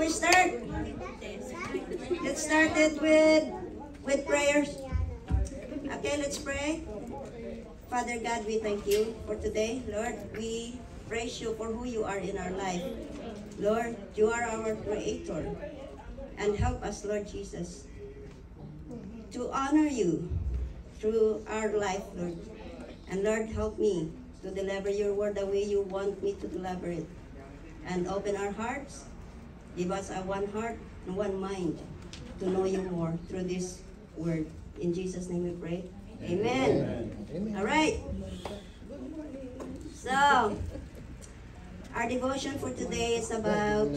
we start, let's start it with prayers. Okay, let's pray. Father God, we thank you for today. Lord, we praise you for who you are in our life. Lord, you are our creator. And help us, Lord Jesus, to honor you through our life, Lord. And Lord, help me to deliver your word the way you want me to deliver it. And open our hearts. Give us a one heart and one mind to know you more through this word. In Jesus' name we pray. Amen. Amen. All right. So, our devotion for today is about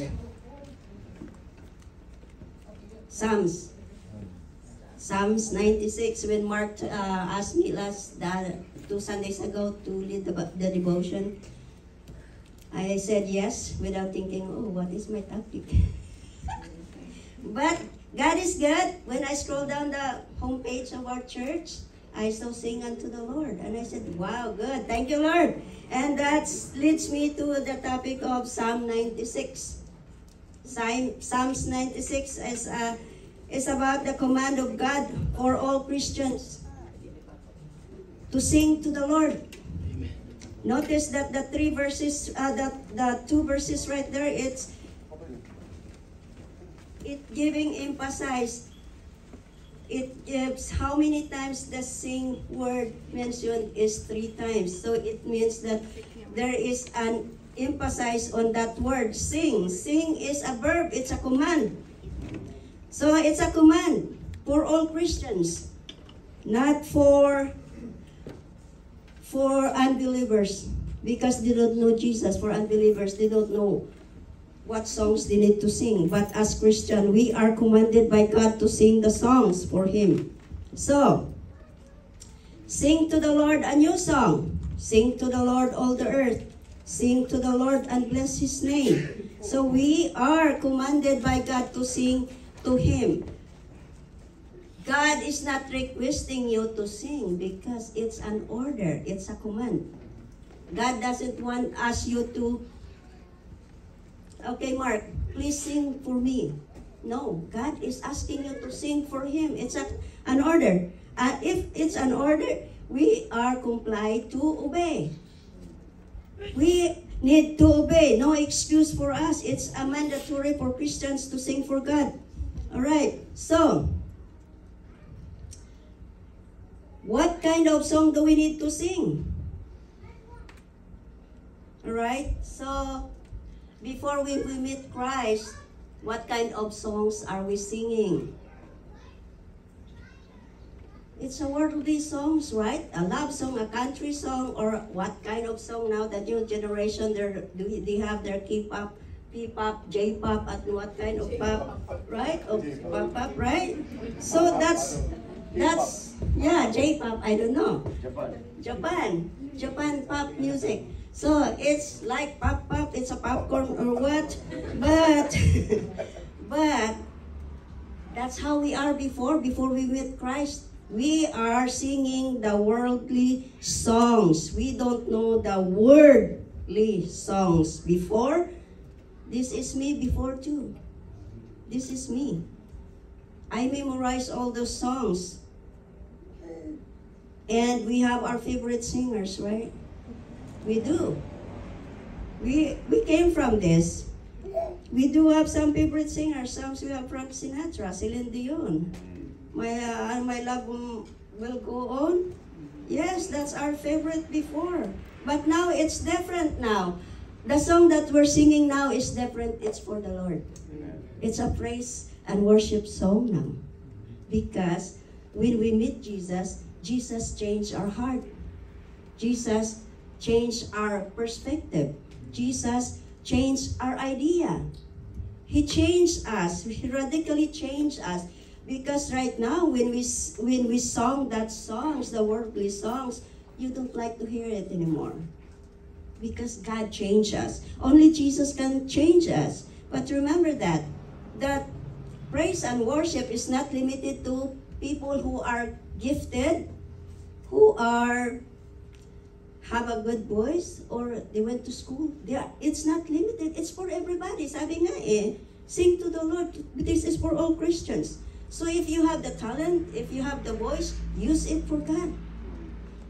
Psalms. Psalms 96. When Mark asked me 2 Sundays ago to lead the devotion, I said yes without thinking, oh, what is my topic? But God is good. When I scroll down the homepage of our church, I saw sing unto the Lord. And I said, wow, good. Thank you, Lord. And that leads me to the topic of Psalm 96. Psalms 96 is about the command of God for all Christians to sing to the Lord. Notice that the three verses, the two verses right there, it giving emphasize. It gives how many times the sing word mentioned is 3 times. So it means that there is an emphasis on that word, sing. Sing is a verb, it's a command. So it's a command for all Christians, not for unbelievers, because they don't know Jesus. For unbelievers, they don't know what songs they need to sing. But as Christian, we are commanded by God to sing the songs for Him. So, sing to the Lord a new song. Sing to the Lord all the earth. Sing to the Lord and bless His name. So we are commanded by God to sing to Him. God is not requesting you to sing because it's an order, it's a command. God doesn't want you to, okay, Mark, please sing for me. No, God is asking you to sing for Him. It's an order. If it's an order, we are complied to obey. We need to obey. No excuse for us. It's a mandatory for Christians to sing for God. All right, so what kind of song do we need to sing? All right, so before we meet Christ, what kind of songs are we singing? It's a worldly songs, right? A love song, a country song, or what kind of song now? The new generation, they have their K-pop, P-pop, J-pop, and what kind of pop, right? Of pop, right? So that's yeah, J-pop. I don't know. Japan pop music. So it's like pop. It's a popcorn or what? But but that's how we are before we meet Christ. We are singing the worldly songs. We don't know the wordly songs before. This is me before too. This is me. I memorize all those songs. And we have our favorite singers, right? We do. We came from this. We do have some favorite singers. Some we have Frank Sinatra, Celine Dion. My love will go on. Yes, that's our favorite before. But now it's different now. The song that we're singing now is different. It's for the Lord. It's a praise and worship song now. Because when we meet Jesus, Jesus changed our heart. Jesus changed our perspective. Jesus changed our idea. He changed us. He radically changed us. Because right now, when we song that songs, the worldly songs, you don't like to hear it anymore. Because God changed us. Only Jesus can change us. But remember that praise and worship is not limited to people who are gifted, who are have a good voice or they went to school. It's not limited. It's for everybody. Sabi nga sing to the Lord. This is for all Christians. So if you have the talent, if you have the voice, use it for God.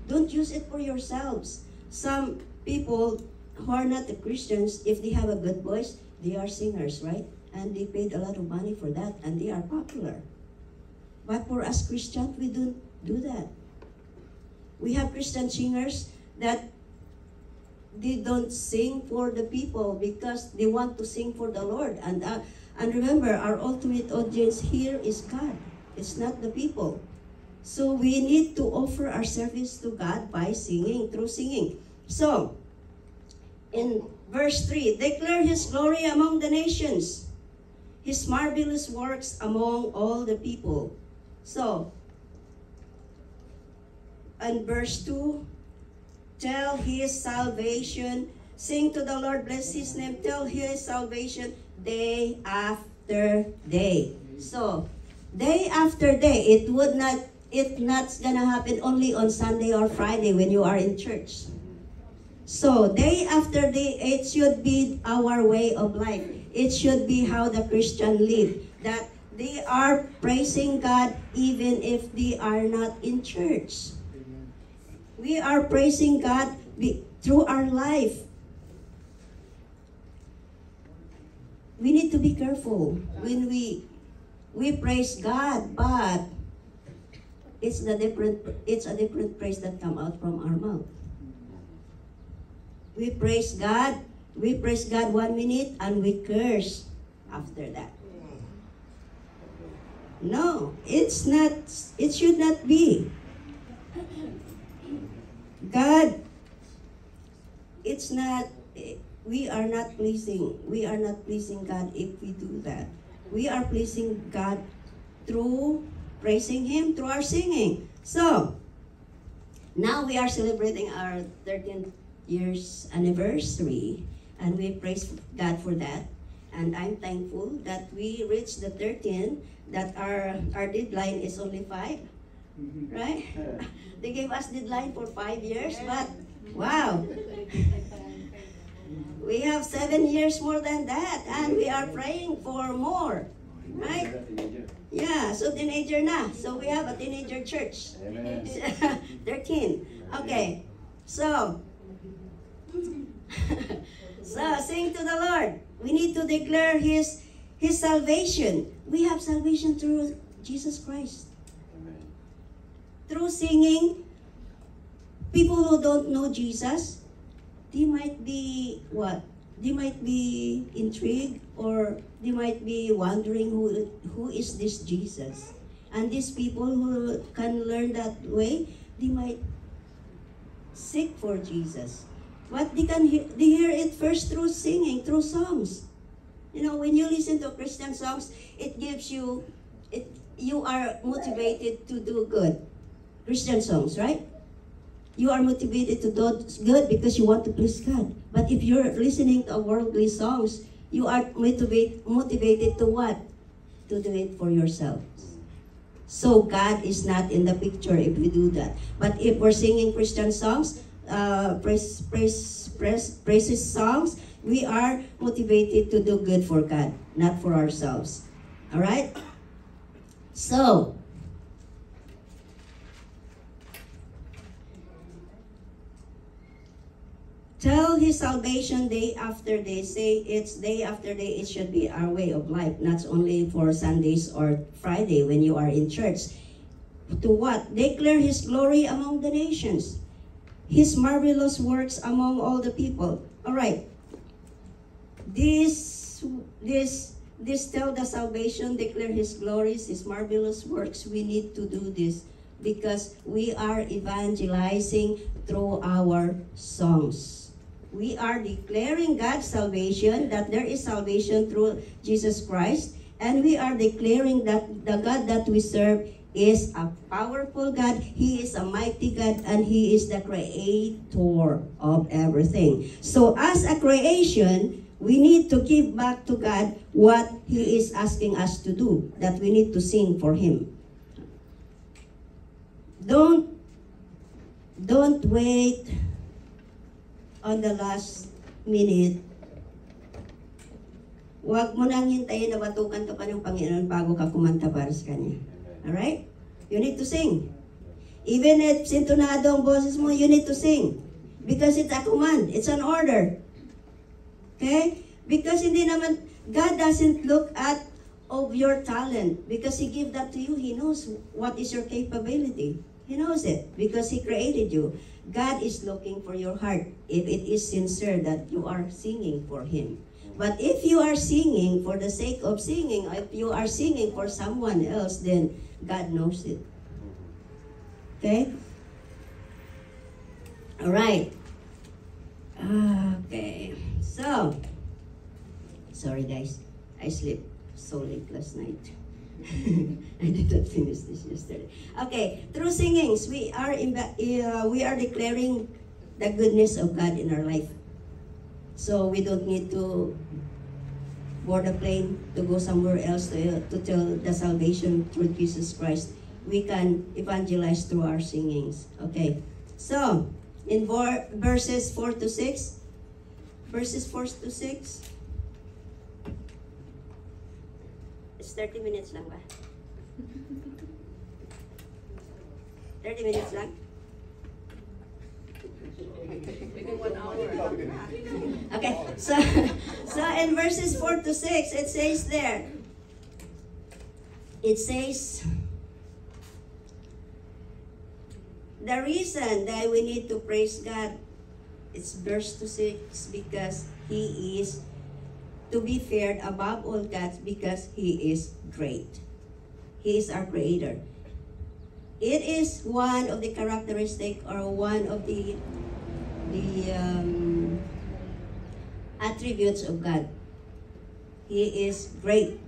Don't use it for yourselves. Some people who are not the Christians, if they have a good voice, they are singers, right? And they paid a lot of money for that, and they are popular. But for us Christians, we don't do that. We have Christian singers that they don't sing for the people because they want to sing for the Lord. And remember, our ultimate audience here is God. It's not the people. So we need to offer our service to God by singing, through singing. So, in verse 3, declare His glory among the nations, His marvelous works among all the people. So, and verse 2, tell His salvation, sing to the Lord, bless His name, tell His salvation day after day. So, day after day, it's not gonna happen only on Sunday or Friday when you are in church. So, day after day, it should be our way of life. It should be how the Christian live. That they are praising God even if they are not in church. We are praising God through our life. We need to be careful when we praise God, but it's a different praise that come out from our mouth. We praise God 1 minute and we curse after that. No, it's not, it should not be. God, it's not, we are not pleasing God if we do that. We are pleasing God through praising Him, through our singing. So, now we are celebrating our 13th year's anniversary, and we praise God for that. And I'm thankful that we reached the 13, that our deadline is only 5, right? They gave us deadline for 5 years, but wow. We have 7 years more than that, and we are praying for more, right? Yeah, so teenager na. So we have a teenager church. 13. Okay, so sing to the Lord. We need to declare His salvation. We have salvation through Jesus Christ. Through singing, people who don't know Jesus, they might be what? They might be intrigued, or they might be wondering who is this Jesus. And these people who can learn that way, they might seek for Jesus. But they hear it first through singing, through songs. You know, when you listen to Christian songs, it gives you, you are motivated to do good. Christian songs, right? You are motivated to do good because you want to please God. But if you're listening to worldly songs, you are motivated to what? To do it for yourself. So God is not in the picture if we do that. But if we're singing Christian songs, praises songs, we are motivated to do good for God, not for ourselves. All right? So, tell His salvation day after day. Say it's day after day. It should be our way of life, not only for Sundays or Friday when you are in church. To what? Declare His glory among the nations, His marvelous works among all the people. All right. This tell the salvation, declare His glories, His marvelous works. We need to do this because we are evangelizing through our songs. We are declaring God's salvation, that there is salvation through Jesus Christ, and we are declaring that the God that we serve is a powerful God. He is a mighty God, and He is the creator of everything. So as a creation, we need to give back to God what He is asking us to do, that we need to sing for Him. Don't wait on the last minute, huwag mo nang hintayin na batukan ka pa ng Panginoon bago ka kumanta para sa Kanya. Alright? You need to sing. Even if sintonado ang boses mo, you need to sing. Because it's a command. It's an order. Okay? Because hindi naman, God doesn't look at of your talent. Because He gave that to you. He knows what is your capability. He knows it. Because He created you. God is looking for your heart. If it is sincere that you are singing for Him. But if you are singing for the sake of singing, if you are singing for someone else, then God knows it. Okay? Alright. Okay. So, sorry guys. I slept so late last night. I did not finish this yesterday. Okay. Through singings, we are declaring the goodness of God in our life. So, we don't need to board a plane to go somewhere else to tell the salvation through Jesus Christ. We can evangelize through our singings. Okay. So, in verses 4 to 6, it's 30 minutes lang ba? 30 minutes lang? Maybe 1 hour. Okay, so in verses 4 to 6, it says there, the reason that we need to praise God, it's verse 6, because He is to be feared above all gods, because He is great. He is our Creator. It is one of the characteristic or one of the attributes of God. He is great.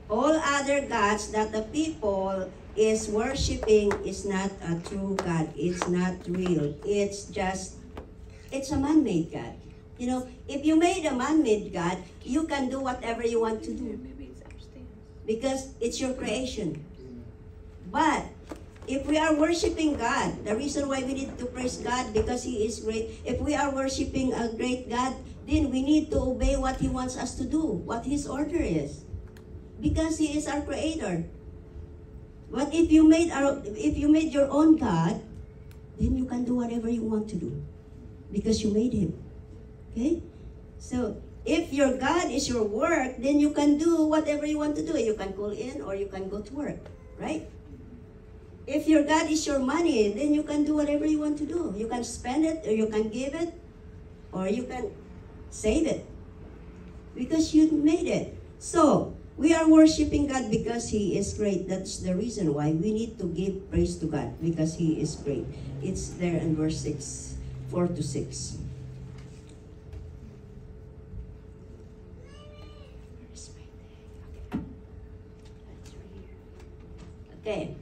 All other gods that the people is worshiping is not a true God. It's not real. It's a man-made God. You know, if you made a man-made God, you can do whatever you want to do. Maybe it's upstairs. Because it's your creation. But if we are worshiping God, the reason why we need to praise God, because He is great. If we are worshiping a great God, then we need to obey what He wants us to do, what His order is. Because He is our Creator. But if you made your own God, then you can do whatever you want to do. Because you made Him. Okay? So, if your God is your work, then you can do whatever you want to do. You can call in or you can go to work. Right? If your God is your money, then you can do whatever you want to do. You can spend it, or you can give it, or you can save it. Because you made it. So, we are worshiping God because He is great. That's the reason why we need to give praise to God, because He is great. It's there in verse 6, 4 to 6. Okay.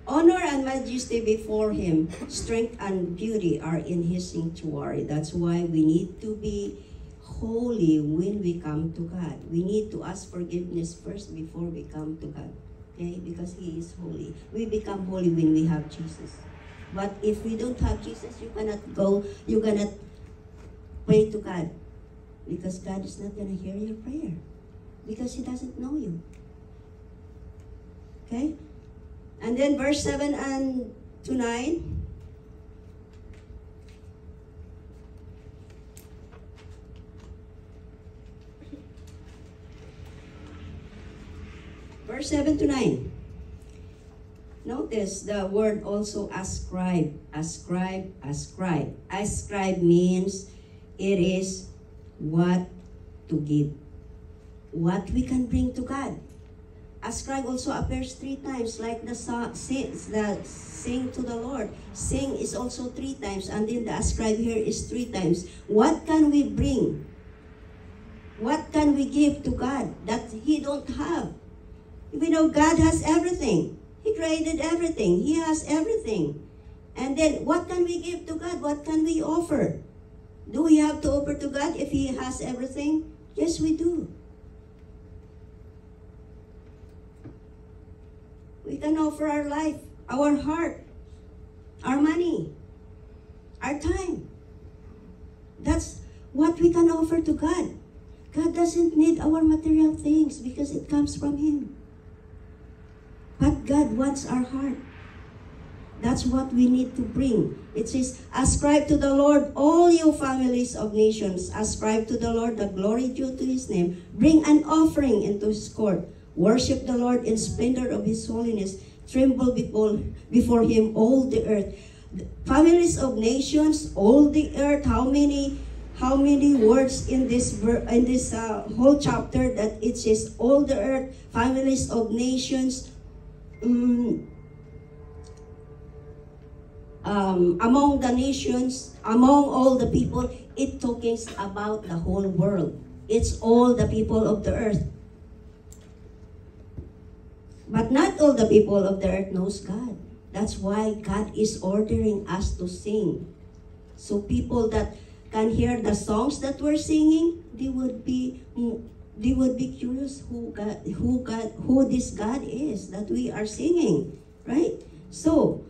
Honor and majesty before Him, strength and beauty are in His sanctuary. That's why we need to be holy when we come to God. We need to ask forgiveness first before we come to God. Okay? Because He is holy. We become holy when we have Jesus. But if we don't have Jesus, you cannot pray to God. Because God is not going to hear your prayer. Because He doesn't know you. Okay? And then verse 7 and to 9. Verse 7 to 9. Notice the word also ascribe. Ascribe, ascribe. Ascribe means it is what to give. What we can bring to God. Ascribe also appears 3 times, like the sing to the Lord. Sing is also 3 times, and then the ascribe here is 3 times. What can we bring? What can we give to God that He don't have? We know God has everything. He created everything. He has everything. And then, what can we give to God? What can we offer? Do we have to offer to God if He has everything? Yes, we do. We can offer our life, our heart, our money, our time. That's what we can offer to God. God doesn't need our material things because it comes from Him. But God wants our heart. That's what we need to bring. It says, ascribe to the Lord all you families of nations. Ascribe to the Lord the glory due to His name. Bring an offering into His court. Worship the Lord in splendor of His holiness. Tremble before Him, all the earth. Families of nations, all the earth. How many words in this whole chapter that it says all the earth, families of nations, among the nations, among all the people. It talks about the whole world. It's all the people of the earth. But not all the people of the earth knows God. That's why God is ordering us to sing. So people that can hear the songs that we're singing, they would be curious who this God is that we are singing, right? So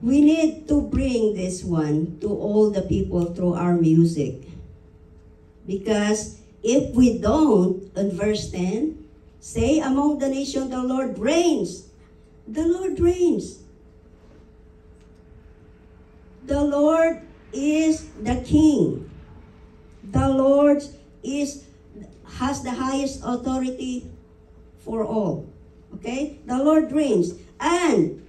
we need to bring this one to all the people through our music. Because if we don't, in verse 10, say among the nations the Lord reigns. The Lord reigns. The Lord is the King. The Lord has the highest authority for all. Okay? The Lord reigns. And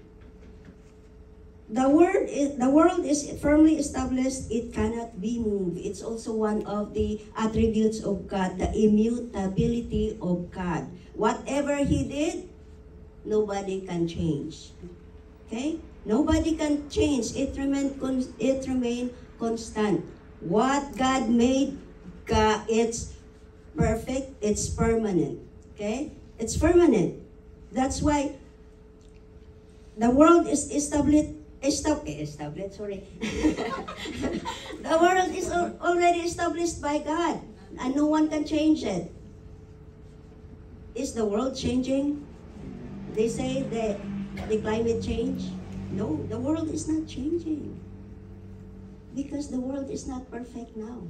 the world is firmly established. It cannot be moved. It's also one of the attributes of God, the immutability of God. Whatever He did, nobody can change. Okay? Nobody can change. It remain constant. What God made, it's perfect. It's permanent. Okay? It's permanent. That's why the world is established. Sorry. The world is already established by God, and no one can change it. Is the world changing? They say the climate change. No, the world is not changing. Because the world is not perfect now.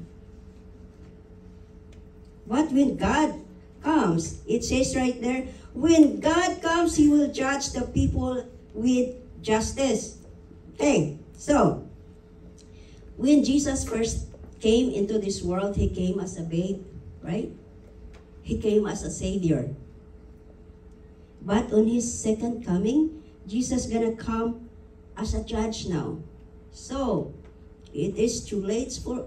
But when God comes, it says right there, when God comes, He will judge the people with justice. Okay, so, when Jesus first came into this world, He came as a babe, right? He came as a Savior. But on His second coming, Jesus gonna come as a judge now. So, it is too late for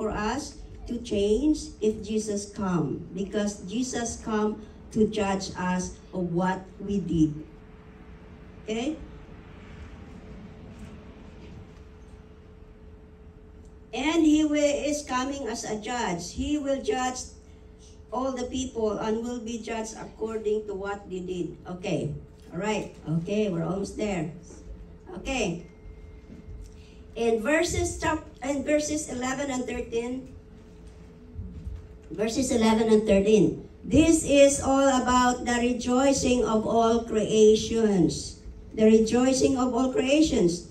us to change if Jesus come, because Jesus come to judge us of what we did. Okay? And He is coming as a judge. He will judge all the people and will be judged according to what they did. Okay. All right. Okay, we're almost there. Okay. In verses 11 and 13, verses 11 and 13, this is all about the rejoicing of all creations. The rejoicing of all creations.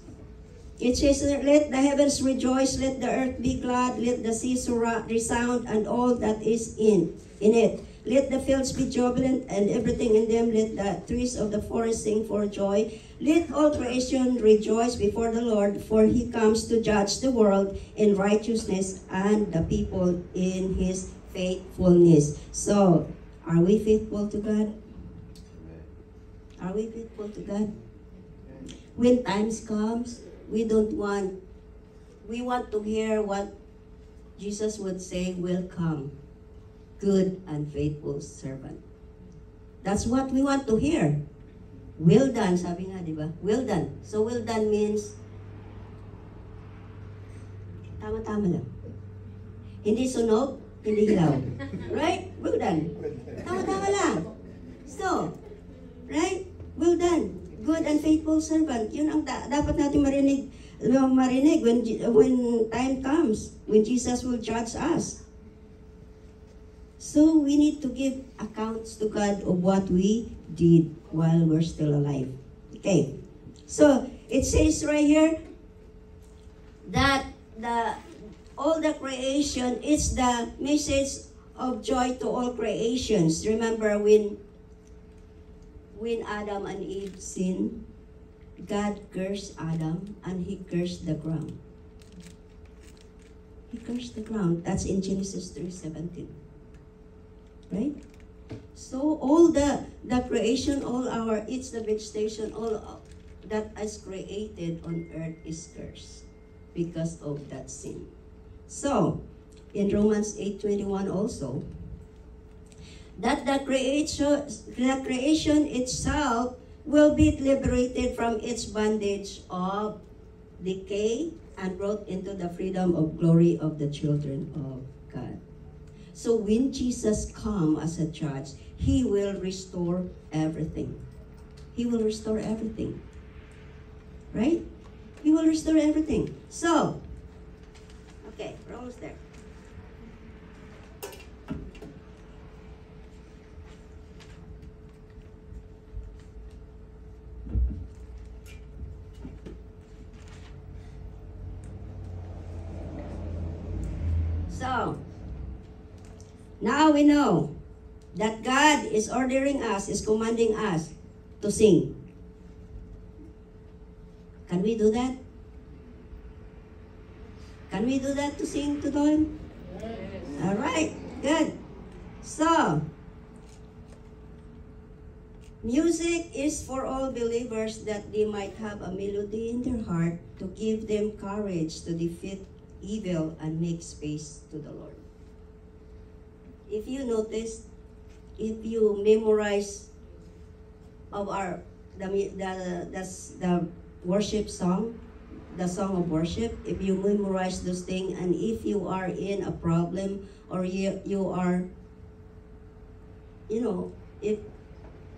It says, let the heavens rejoice, let the earth be glad, let the seas resound, and all that is in it. Let the fields be jubilant, and everything in them, let the trees of the forest sing for joy. Let all creation rejoice before the Lord, for He comes to judge the world in righteousness and the people in His faithfulness. So, are we faithful to God? Are we faithful to God? When times comes, we want to hear what Jesus would say, welcome, good and faithful servant. That's what we want to hear. Well done, sabi nga, di ba? Well done. So well done means, tama-tama lang. Hindi sunog, hindi hilaw. Right? Well done. Tama-tama lang. So, right? Well done. Good and faithful servant. Yun ang dapat natin marinig when time comes, when Jesus will judge us. So we need to give accounts to God of what we did while we're still alive. Okay. So it says right here that all the creation is the message of joy to all creations. Remember when Adam and Eve sinned, God cursed Adam and he cursed the ground. He cursed the ground. That's in Genesis 3:17. Right? So all the creation, it's the vegetation, all that is created on earth is cursed because of that sin. So, in Romans 8:21 also, that the creation itself will be liberated from its bondage of decay and brought into the freedom of glory of the children of God. So when Jesus comes as a judge, He will restore everything. He will restore everything. Right? He will restore everything. So, okay, we're almost there. So, now we know that God is ordering us, is commanding us to sing. Can we do that? Can we do that to sing to Him? Yes. All right, good. So, music is for all believers that they might have a melody in their heart to give them courage to defeat evil and make space to the Lord. If you notice, if you memorize of the worship song, the song of worship, if you memorize those things, and if you are in a problem or you are, if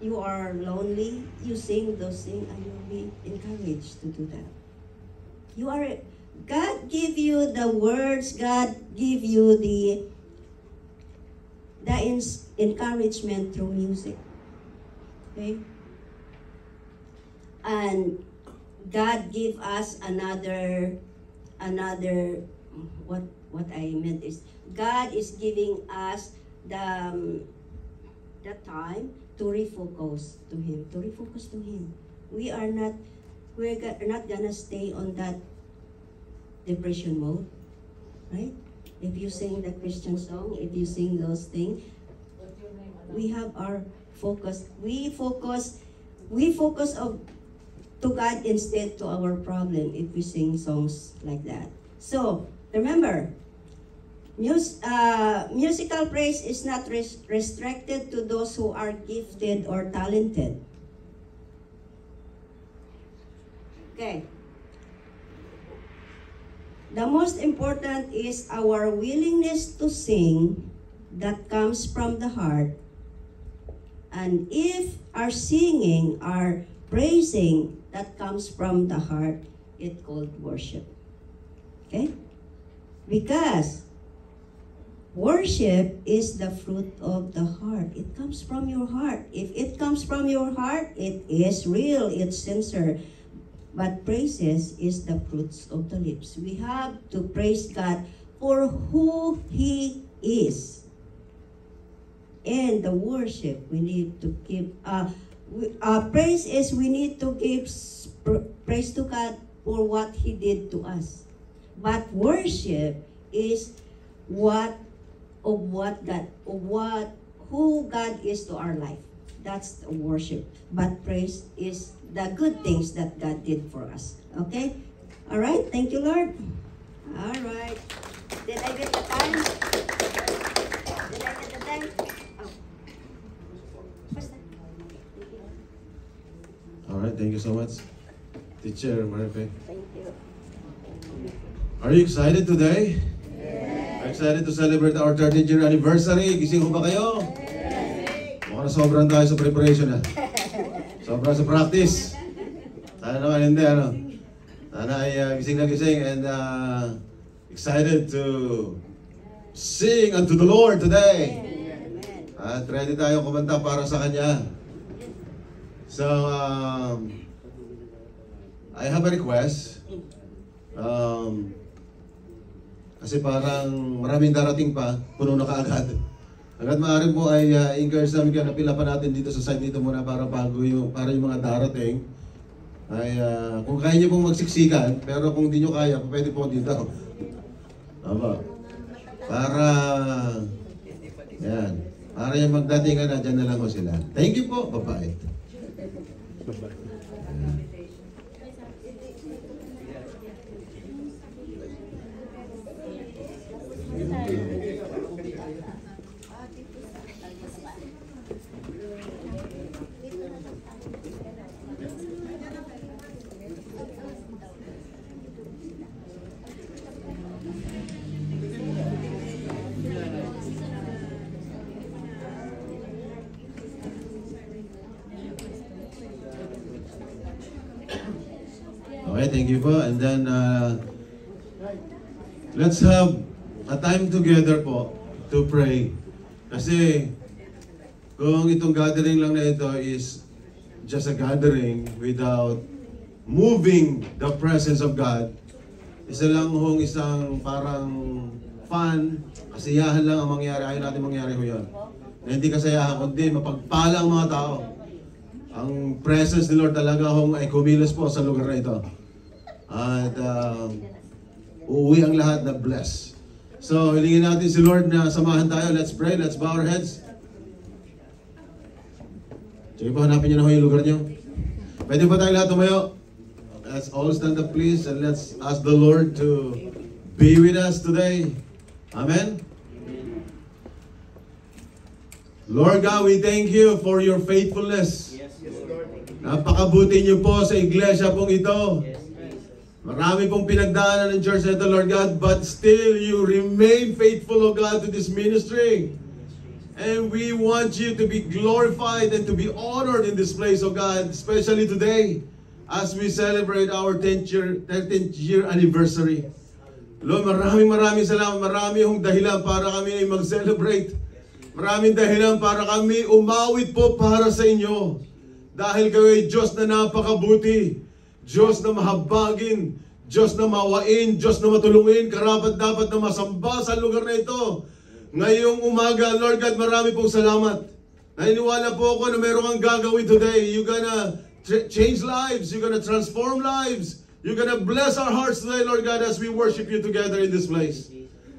you are lonely, you sing those things and you'll be encouraged to do that. God give you the words, God give you the encouragement through music. Okay? And God give us another what I meant is God is giving us the time to refocus to Him. We're not gonna stay on that depression mode, right? If you sing the Christian song, if you sing those things, we have our focus. We focus to God instead to our problem if we sing songs like that. So remember, musical praise is not restricted to those who are gifted or talented. Okay. The most important is our willingness to sing that comes from the heart. And if our singing, our praising that comes from the heart, it's called worship. Okay? Because worship is the fruit of the heart. It comes from your heart. If it comes from your heart, it is real, it's sincere. But praises is the fruits of the lips. We have to praise God for who He is. And the worship, we need to give, praise is we need to give praise to God for what He did to us. But worship is who God is to our life. That's the worship. But praise is the good things that God did for us. Okay? All right. Thank you, Lord. All right. Did I get the time? Did I get the time? Oh. What's that? All right. Thank you so much, Teacher Marife. Thank you. Are you excited today? Yes. Are you excited to celebrate our 13th year anniversary? Gising ko ba kayo? Yes. Mukhang sobrang tayo sa preparation na. Sobrang sa practice. Sana naman hindi, ano? Sana ay gising na gising and excited to sing unto the Lord today. At ready tayo kumanta para sa Kanya. So, I have a request. Kasi parang maraming darating pa, puno na kaagad. Hanggat maaari po ay encourage namin kayo na pila pa natin dito sa side dito muna para para yung mga darating. Ay kung kaya niyo pong magsiksikan, pero kung hindi niyo kaya, pwede po dito. Tama. Para yan. Para yung magdatingan na dyan na lang ho sila. Thank you po. Bye-bye. Okay, thank you po. And then, let's have a time together po to pray. Kasi, kung itong gathering lang na ito is just a gathering without moving the presence of God, isa lang hong isang parang fun, kasiyahan lang ang mangyari. Ayaw natin mangyari ho yun. Na hindi kasayahan, kundi mapagpala ang mga tao. Ang presence ni Lord talaga hong ay kumilos po sa lugar na ito. At uuwi ang lahat na bless. So, hilingin natin si Lord na samahan tayo. Let's pray. Let's bow our heads. Sige po, hanapin niyo na ho yung lugar niyo. Pwede pa tayo lahat tumayo? Let's all stand up please and let's ask the Lord to be with us today. Amen? Lord God, we thank you for your faithfulness. Napakabuti niyo po sa iglesia pong ito. Marami pong pinagdaanan ng church na ito, Lord God, but still you remain faithful, O God, to this ministry. And we want you to be glorified and to be honored in this place, O God, especially today as we celebrate our 13th year anniversary. Lord, maraming salamat. Marami hong dahilan para kami ay mag-celebrate. Maraming dahilan para kami umawit po para sa inyo. Dahil kayo ay Diyos na napakabuti. Diyos na mahabagin, Diyos na mawain, Diyos na matulungin, karapat-dapat na masamba sa lugar na ito. Ngayong umaga, Lord God, marami pong salamat. Naniniwala po ako na meron kang gagawin today. You're gonna change lives, you're gonna transform lives, you're gonna bless our hearts today, Lord God, as we worship you together in this place.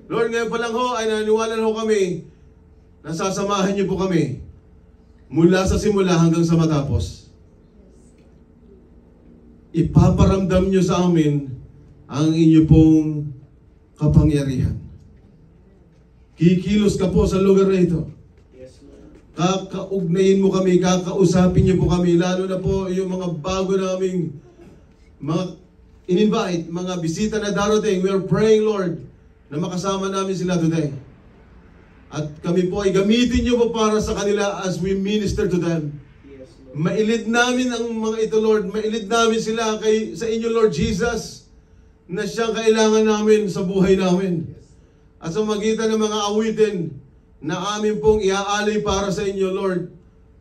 Lord, ngayon pa lang ho, ay naniniwala na ho kami, nasasamahan niyo po kami mula sa simula hanggang sa matapos. Ipaparamdam nyo sa amin ang inyo pong kapangyarihan. Kikilos ka po sa lugar na ito. Kakaugnayin mo kami, kakausapin niyo po kami, lalo na po yung mga bago naming mga in-invite, mga bisita na darating. We are praying, Lord, na makasama namin sila today. At kami po ay gamitin niyo po para sa kanila as we minister to them. Mailid namin ang mga ito, Lord. Mailid namin sila sa inyo, Lord Jesus, na siyang kailangan namin sa buhay namin. At sa magitan ng mga awitin na amin pong iaalay para sa inyo, Lord,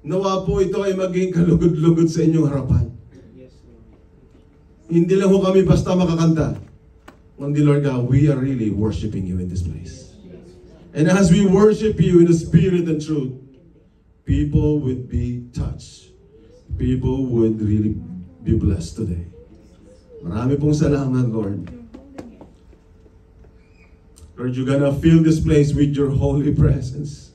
nawa po ito ay maging kalugod-lugod sa inyong harapan. Hindi lang ho kami basta makakanta. Kundi, Lord God, we are really worshiping you in this place. And as we worship you in the spirit and truth, people would be touched. People would really be blessed today. Marami pong salamat, Lord. Lord, you're gonna fill this place with your holy presence.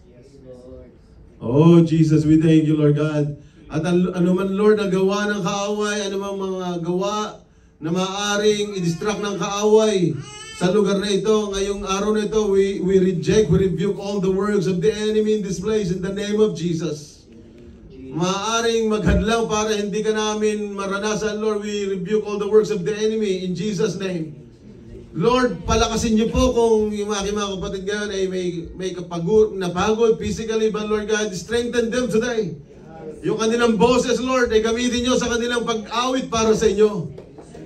Oh, Jesus, we thank you, Lord God. At anuman, Lord, na gawa ng kaaway, anumang mga gawa na maaaring i-distract ng kaaway sa lugar na ito, ngayong araw na ito, we reject, we rebuke all the works of the enemy in this place in the name of Jesus. Maaaring maghadlang para hindi ka namin maranasan, Lord, we rebuke all the works of the enemy in Jesus' name. Lord, palakasin niyo po kung yung aking mga kapatid ngayon ay may napagod physically, but Lord God, strengthen them today. Yung kanilang boses, Lord, ay gamitin niyo sa kanilang pag-awit para sa inyo.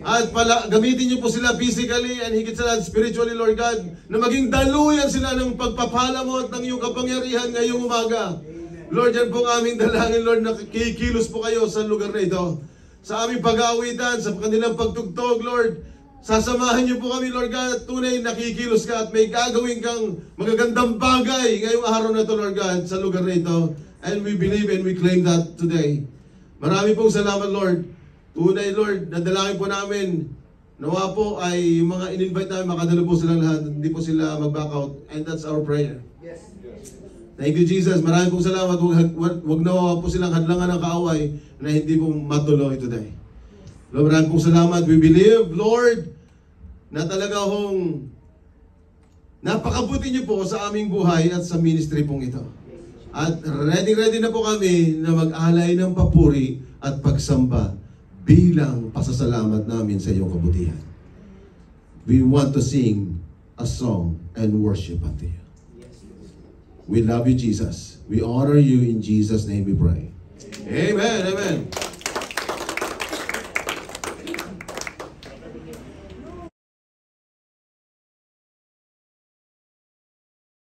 At gamitin niyo po sila physically and higit sa lahat spiritually, Lord God, na maging daluyan sila ng pagpapala mo at ng iyong kapangyarihan ngayong umaga. Lord, yan po ang aming dalangin, Lord, na kikilos po kayo sa lugar na ito. sa aming pag-aawitan, sa kanilang pagtugtog, Lord. Sasamahan niyo po kami, Lord God, at tunay nakikilos ka at may gagawin kang magagandang bagay ngayong araw na ito, Lord God, sa lugar na ito. And we believe and we claim that today. Marami pong salamat, Lord. Tunay, Lord, nadalangin po namin. Nawa po ay yung mga in-invite namin, makadalo po silang lahat. Hindi po sila mag-back out. And that's our prayer. Thank you, Jesus. Maraming pong salamat. Huwag nawa po silang hadlangan ng kaaway na hindi po matuloy today. Lord, maraming pong salamat. We believe, Lord, na talaga hong napakabuti niyo po sa aming buhay at sa ministry pong ito. At ready na po kami na mag-alay ng papuri at pagsamba bilang pasasalamat namin sa iyong kabutihan. We want to sing a song and worship unto you. We love you, Jesus. We honor you. In Jesus' name we pray. Amen. Amen.